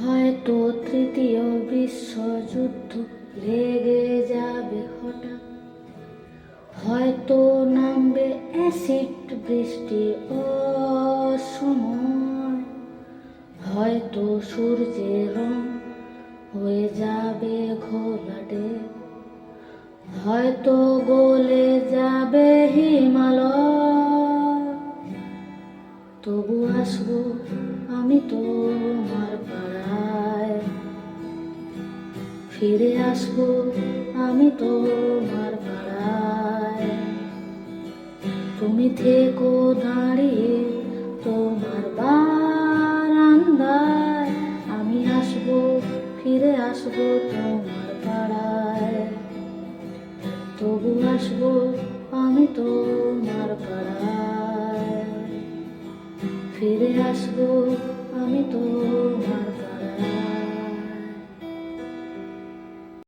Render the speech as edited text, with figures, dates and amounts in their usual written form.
হয়তো তৃতীয় বিশ্বযুদ্ধ লেগে যাবে হঠাৎ, হয়তো নামবে অ্যাসিড বৃষ্টি অসময়, হয়তো সূর্যের রং হয়ে যাবে ঘোলাটে, হয়তো গলে যাবে হিমালয়। তবু আসবো আমি তোমার পাড়ায়, ফিরে আসবো আমি তোমার পাড়ায়। তুমি থেকো দাঁড়িয়ে তোমার বারান্দায়, আমি আসবো ফিরে আসবো তোমার পাড়ায়। তবু আসবো আমি তোমার পাড়ায়, ফিরে আসবো আমি তোমার